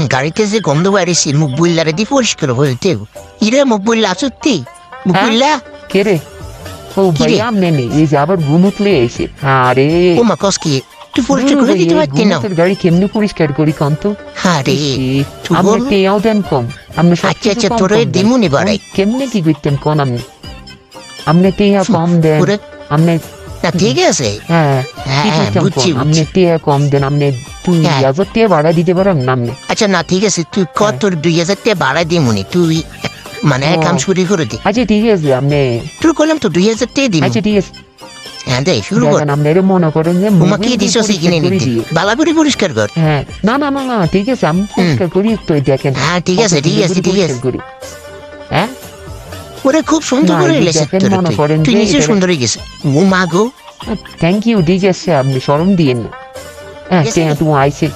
গাড়িতে যে গন্ধ বাইরেছি মুখ বুল্লারে দিয়ে পরিষ্কার বলতে ইরে মুখ বুল্লা সত্যি মুখ বুল্লা কে রে? ও কি ভাই রে? আমনে নেই, এই যে আবার ঘুমুতলে এসে। আরে ও মা কস কি তুই পরিষ্কার করে দিতে পারতি না? ঘুমুতের গাড়ি কেমনে পরিষ্কার করি কন্ত? আরে তুই আপনি বল। টেয়াও দেন কম, আপনি সব আচ্ছা, কিছু আচ্ছা, কম তোরে কম দেন। দিমুনি বাড়াই। কেমনে কি করতেন কোন আপনি টেয়া কম দেন, ওরে, আপনি না ঠিক আছে হ্যাঁ হ্যাঁ, কি হ্যাঁ, করতেন বুঝছি, কোন? আপনি বুঝছি। টেয়া কম দেন, আপনি হ্যাঁ। 2000 টাকা ভাড়া দিতে পারেন না আপনি? আচ্ছা না ঠিক আছে তুই কত 2000 টাকা ভাড়া দিমুনি তুই মানে ও। কাম শুরু করে দি আচ্ছা ঠিক আছে আপনি, তুই করলাম তো 2000 টাকা দিবি আচ্ছা ঠিক আছে হ্যাঁ দে শুরু কর দেখেন আপনি এরকম মনে করেন যে তোমাকে মুভি দিছ পরিষ্কার কিনে করে নিতে দিয়ে। বালা করে পরিষ্কার কর হ্যাঁ না না না না ঠিক আছে আমি পরিষ্কার করি তো দেখেন। হ্যাঁ, ঠিক আছে, ঠিক আছে, ঠিক আছে। পরিষ্কার করি। হ্যাঁ ওরে খুব সুন্দর না, করে এই এলেছে দেখেন তোরে মনে তুই। করেন তুই যে নিজে এটা- সুন্দর হয়ে গেছে ও মা গো থ্যাংক ইউ ঠিক আছে আপনি শরম দিয়েন না। হ্যাঁ ঠিক আছে। তুমি আইসে